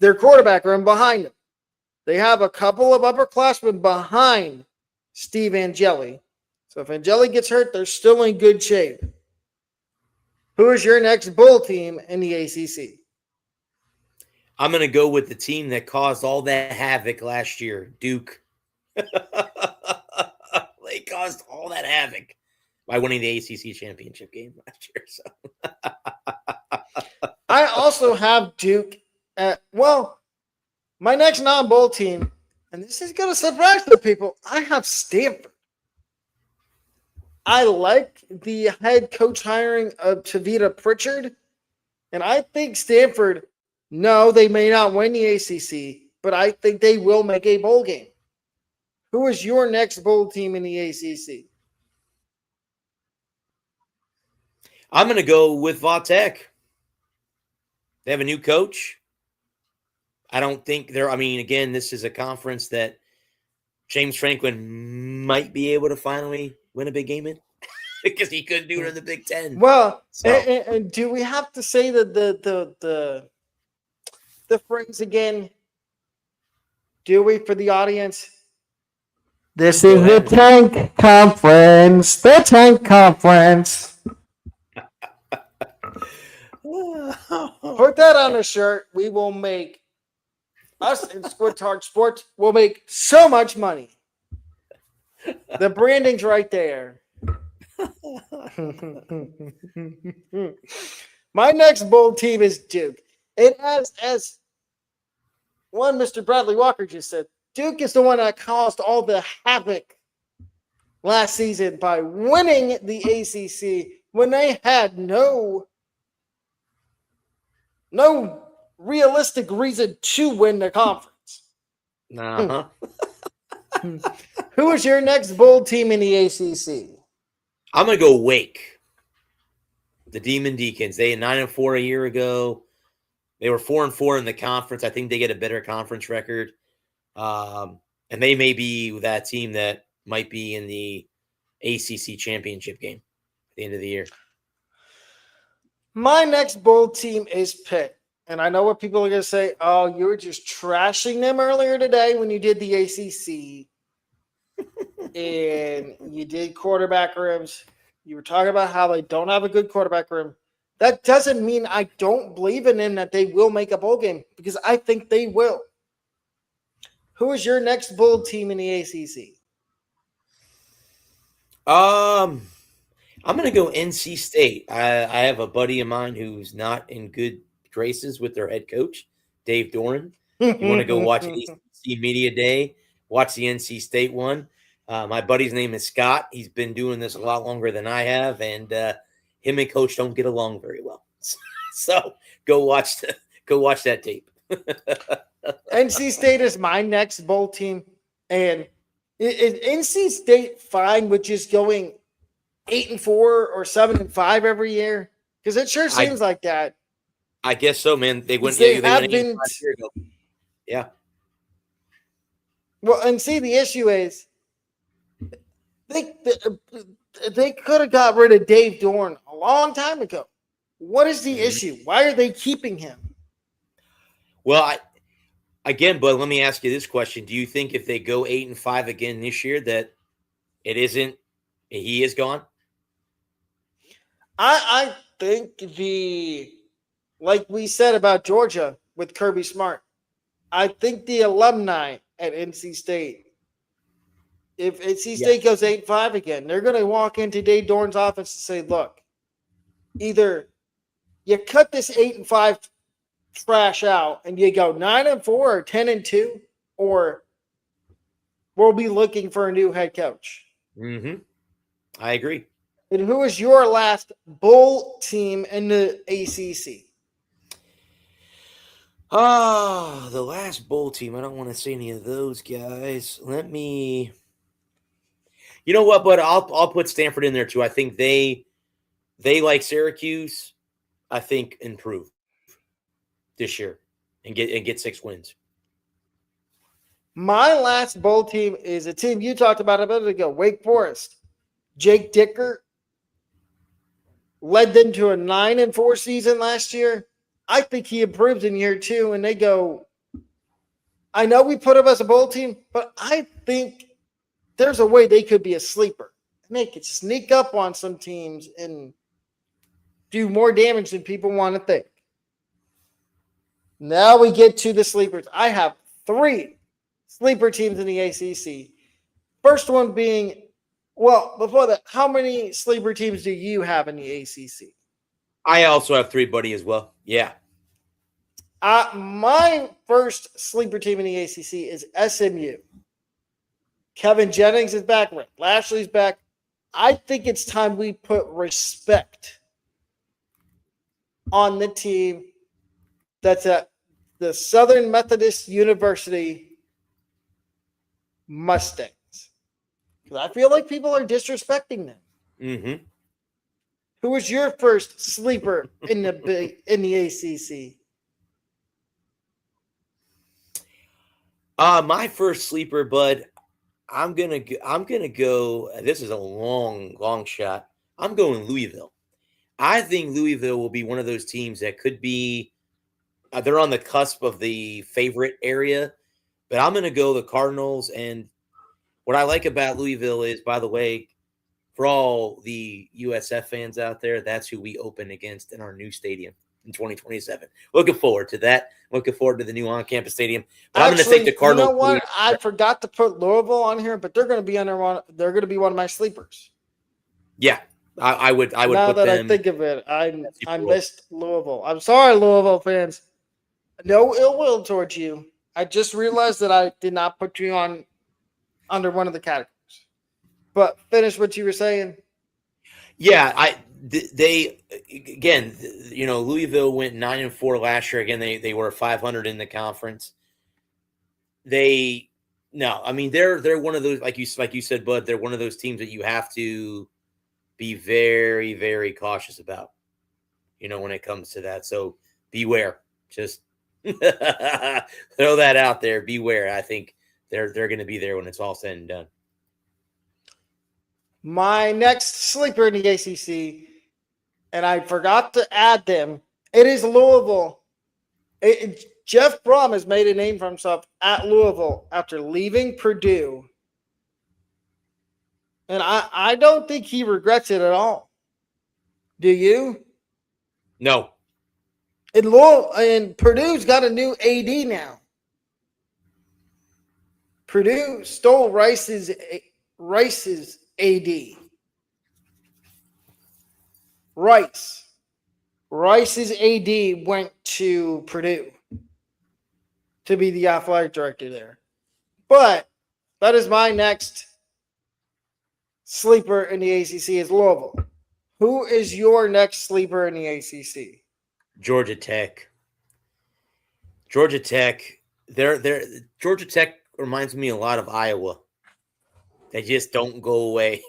quarterback room behind them. They have a couple of upperclassmen behind Steve Angeli. So if Angeli gets hurt, they're still in good shape. Who is your next bowl team in the ACC? I'm going to go with the team that caused all that havoc last year, Duke. They caused all that havoc by winning the ACC championship game last year. So I also have Duke. My next non-bowl team, and this is going to surprise the people, I have Stanford. I like the head coach hiring of Tavita Pritchard, and I think Stanford, no, they may not win the ACC, but I think they will make a bowl game. Who is your next bowl team in the ACC? I'm going to go with Vautech. They have a new coach. I don't think again, this is a conference that James Franklin might be able to finally win a big game in because he couldn't do it in the Big Ten. Well, so. And do we have to say that the phrase again? Do we for the audience? This is the Tank Conference. The Tank Conference. Put that on a shirt. We will make us in Squintard Sports will make so much money. The branding's right there. My next bold team is Duke. And as one Mr. Bradley Walker just said, Duke is the one that caused all the havoc last season by winning the ACC when they had no realistic reason to win the conference. Uh-huh. Who is your next bold team in the ACC? I'm going to go Wake. The Demon Deacons. They had 9-4 a year ago. They were 4-4 in the conference. I think they get a better conference record. And they may be that team that might be in the ACC championship game at the end of the year. My next bold team is Pitt. And I know what people are going to say. Oh, you were just trashing them earlier today when you did the ACC. And you did quarterback rooms. You were talking about how they don't have a good quarterback room. That doesn't mean I don't believe in them that they will make a bowl game, because I think they will. Who is your next bold team in the ACC? I'm going to go NC State. I have a buddy of mine who's not in good graces with their head coach, Dave Doran. You want to go watch ACC Media Day, watch the NC State one. My buddy's name is Scott. He's been doing this a lot longer than I have, and him and Coach don't get along very well. So go watch that tape. NC State is my next bowl team, and is NC State fine with just going 8-4 or 7-5 every year? Because it sure seems like that. I guess so, man. They went. They went have been. year ago. Yeah. Well, and see, the issue is they could have got rid of Dave Dorn a long time ago. What is the issue? Why are they keeping him? Well, but let me ask you this question: do you think if they go 8-5 again this year, that he is gone? I think like we said about Georgia with Kirby Smart, I think the alumni at NC State, if NC State goes 8-5 again, they're going to walk into Dave Dorn's office and say, look, either you cut this 8-5 trash out and you go 9-4 or 10-2, or we'll be looking for a new head coach. Mm-hmm. I agree. And who is your last bowl team in the ACC? The last bowl team. I don't want to say any of those guys. Let me. You know what? But I'll put Stanford in there too. I think they like Syracuse. I think improve this year and get 6 wins. My last bowl team is a team you talked about a minute ago, Wake Forest. Jake Dicker led them to a 9-4 season last year. I think he improves in year 2, and they go, I know we put him as a bowl team, but I think there's a way they could be a sleeper. And they could sneak up on some teams and do more damage than people want to think. Now we get to the sleepers. I have 3 sleeper teams in the ACC. First one being, well, before that, how many sleeper teams do you have in the ACC? I also have 3, buddy, as well. Yeah. My first sleeper team in the ACC is SMU. Kevin Jennings is back. Rick Lashley's back. I think it's time we put respect on the team that's at the Southern Methodist University Mustangs. Because I feel like people are disrespecting them. Mm-hmm. Who was your first sleeper in the ACC? My first sleeper, bud. I'm gonna go. This is a long shot. I'm going Louisville. I think Louisville will be one of those teams that could be. They're on the cusp of the favorite area, but I'm gonna go the Cardinals. And what I like about Louisville is, by the way, for all the USF fans out there, that's who we open against in our new stadium in 2027. Looking forward to that. Looking forward to the new on-campus stadium. But I'm going to take the Cardinals. You know what? I forgot to put Louisville on here, but they're going to be one of my sleepers. Yeah, I would Now put that I them. think of it, I Super Bowl. missed Louisville. I'm sorry, Louisville fans. No ill will towards you. I just realized that I did not put you on under one of the categories. But finish what you were saying. Yeah, they again, Louisville went 9-4 last year. Again, they were 500 in the conference. They no, I mean they're one of those like you said, Bud. They're one of those teams that you have to be very very cautious about. When it comes to that. So beware. Just throw that out there. Beware. I think they're going to be there when it's all said and done. My next sleeper in the ACC, and I forgot to add them. It is Louisville. Jeff Brom has made a name for himself at Louisville after leaving Purdue. And I don't think he regrets it at all. Do you? No. And Purdue's got a new AD now. Purdue stole Rice's AD. Rice's AD went to Purdue to be the athletic director there. But that is my next sleeper in the ACC is Louisville. Who is your next sleeper in the ACC? Georgia Tech. Georgia Tech. Georgia Tech reminds me a lot of Iowa. They just don't go away.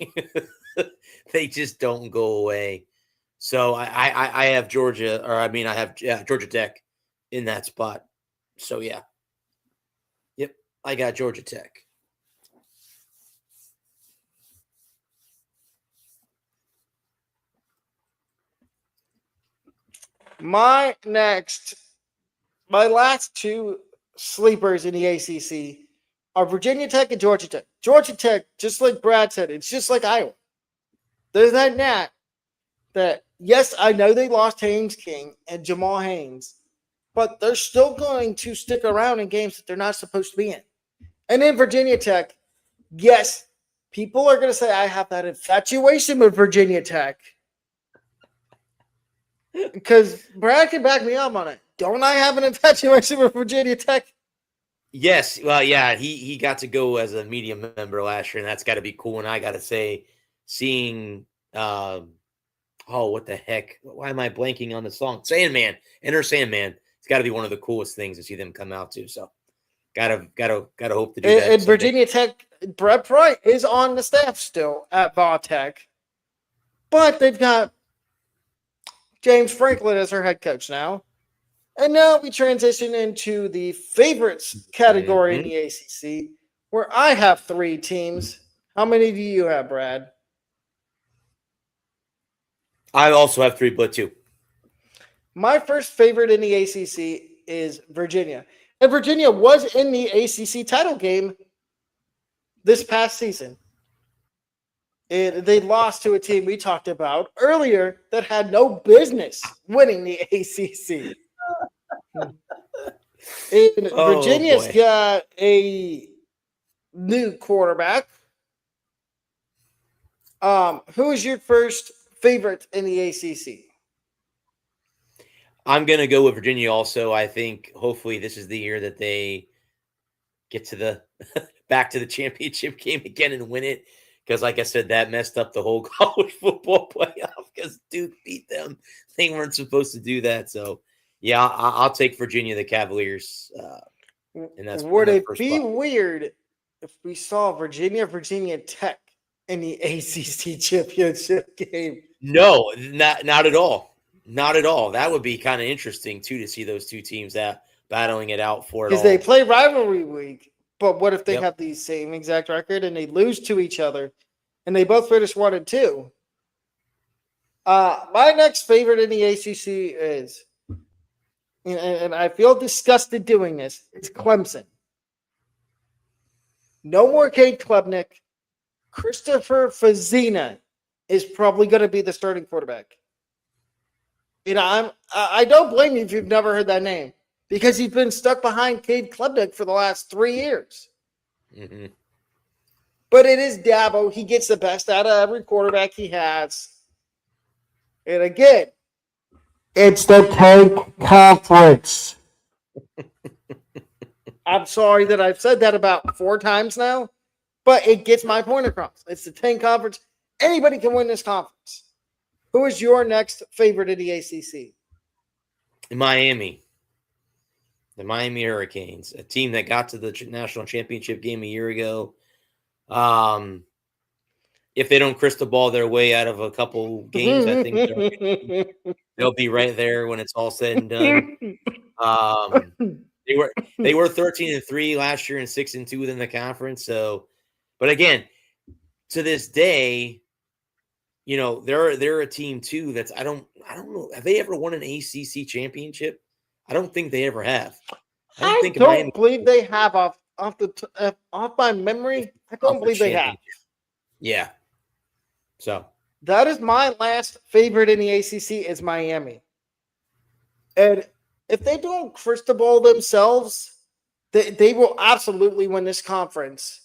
They just don't go away. So I have Georgia, or I mean I have Georgia Tech in that spot. So yeah. Yep, I got Georgia Tech. My last two sleepers in the ACC are Virginia Tech and Georgia Tech. Georgia Tech, just like Brad said, it's just like Iowa. There's that knack that, yes, I know they lost Haynes King and Jamal Haynes, but they're still going to stick around in games that they're not supposed to be in. And in Virginia Tech, yes, people are going to say I have that infatuation with Virginia Tech. Because Brad can back me up on it. Don't I have an infatuation with Virginia Tech? Yes. Well, yeah, he got to go as a media member last year, and that's got to be cool. And I got to say, seeing, what the heck? Why am I blanking on the song? Sandman. Enter Sandman. It's got to be one of the coolest things to see them come out to. So, gotta hope to do that. And Virginia Tech, Brett Bright is on the staff still at Va Tech, but they've got James Franklin as her head coach now. And now we transition into the favorites category in the ACC, where I have three teams. How many do you have, Brad? I also have three, but two. My first favorite in the ACC is Virginia. And Virginia was in the ACC title game this past season. They lost to a team we talked about earlier that had no business winning the ACC. Virginia's got a new quarterback. Who is your first favorite in the ACC? I'm going to go with Virginia also. I think hopefully this is the year that they get to the back to the championship game again and win it. Because, like I said, that messed up the whole college football playoff because Duke beat them. They weren't supposed to do that. So, yeah, I'll take Virginia, the Cavaliers. And that's would it be weird if we saw Virginia Tech in the ACC championship game? No, not at all. Not at all. That would be kind of interesting, too, to see those two teams battling it out for it all. Because they play rivalry week. But what if they have the same exact record and they lose to each other and they both finish 1-2? My next favorite in the ACC is, and I feel disgusted doing this, it's Clemson. No more Cade Klubnik. Christopher Fazina is probably going to be the starting quarterback. I don't blame you if you've never heard that name. Because he's been stuck behind Cade Klubnik for the last 3 years. Mm-hmm. But it is Dabo. He gets the best out of every quarterback he has. And again, it's the tank conference. I'm sorry that I've said that about 4 times now, but it gets my point across. It's the tank conference. Anybody can win this conference. Who is your next favorite in the ACC? Miami. The Miami Hurricanes, a team that got to the national championship game a year ago. If they don't crystal ball their way out of a couple games, I think they'll be right there when it's all said and done. They were 13-3 last year and 6-2 within the conference. So, but again, to this day, you know, they're a team too that's I don't know. Have they ever won an ACC championship? I don't think they ever have. I don't believe they have off my memory. I don't believe they have. Yeah. So that is my last favorite in the ACC is Miami. And if they don't crystal ball themselves, they will absolutely win this conference.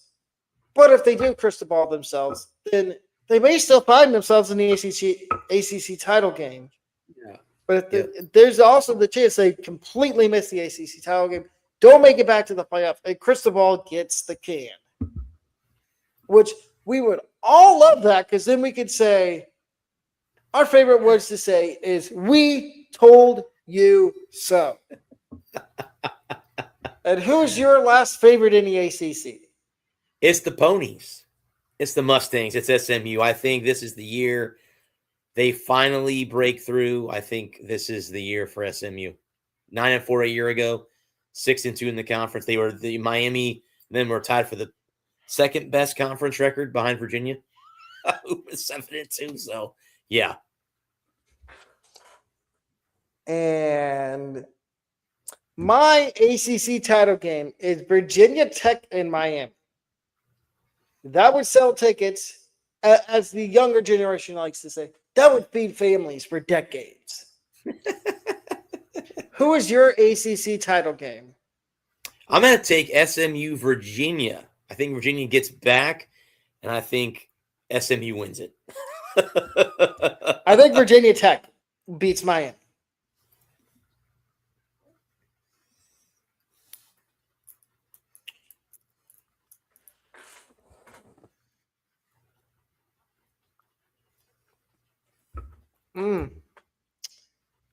But if they do crystal ball themselves, then they may still find themselves in the ACC title game. Yeah. But there's also the chance they completely miss the ACC title game, don't make it back to the playoff, and crystal ball gets the can. Which we would all love that, because then we could say, our favorite words to say is, we told you so. And who's your last favorite in the ACC? It's the Ponies. It's the Mustangs. It's SMU. I think this is the year they finally break through. I think this is the year for SMU. 9-4 a year ago, 6-2 in the conference. They were the Miami. Then were tied for the second best conference record behind Virginia, who was 7-2. So yeah. And my ACC title game is Virginia Tech and Miami. That would sell tickets, as the younger generation likes to say. That would feed families for decades. Who is your ACC title game? I'm going to take SMU Virginia. I think Virginia gets back, and I think SMU wins it. I think Virginia Tech beats Miami.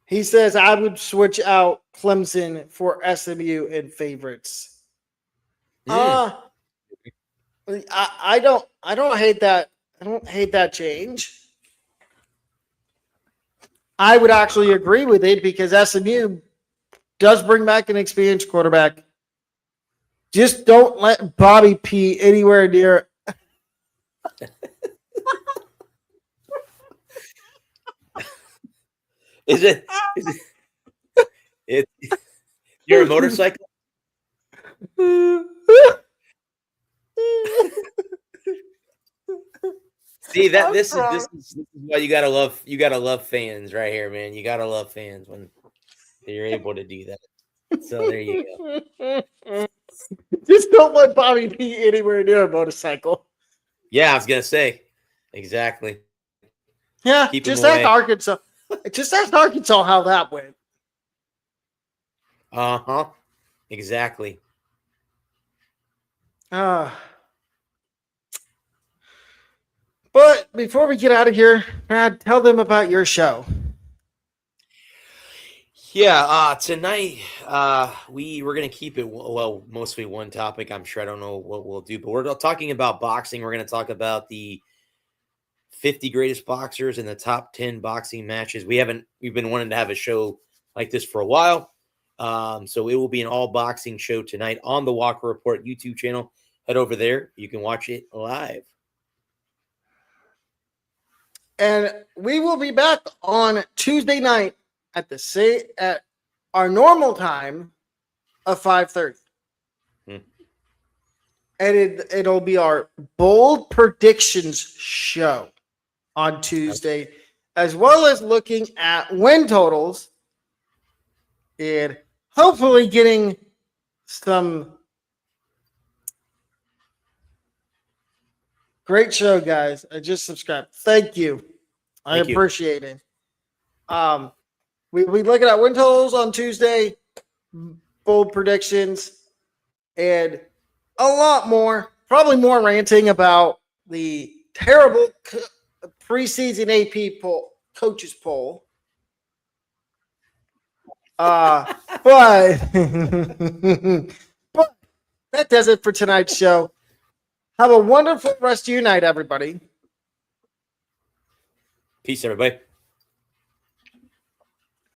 He says I would switch out Clemson for SMU in favorites. I don't hate that. I don't hate that change. I would actually agree with it, because SMU does bring back an experienced quarterback. Just don't let Bobby P anywhere near. Is it you're a motorcycle? See that this is why you gotta love fans right here, man. You gotta love fans when you're able to do that. So there you go. Just don't let Bobby P anywhere near a motorcycle. Yeah, I was gonna say exactly. Yeah, just ask Arkansas. Just ask Arkansas how that went. Exactly. But before we get out of here, Brad, tell them about your show. Yeah, tonight we're gonna keep it mostly one topic. I'm sure I don't know what we'll do, but we're talking about boxing. We're gonna talk about the 50 greatest boxers and the top 10 boxing matches. We've been wanting to have a show like this for a while. So it will be an all boxing show tonight on the Walker Report YouTube channel. Head over there. You can watch it live. And we will be back on Tuesday night at our normal time of 5:30. And it'll be our bold predictions show on Tuesday, as well as looking at win totals and hopefully getting some great show, guys. I just subscribed. Thank you. I appreciate it. We'll be looking at win totals on Tuesday, bold predictions, and a lot more. Probably more ranting about the terrible preseason AP poll, coaches poll. But but that does it for tonight's show. Have a wonderful rest of your night, everybody. Peace, everybody.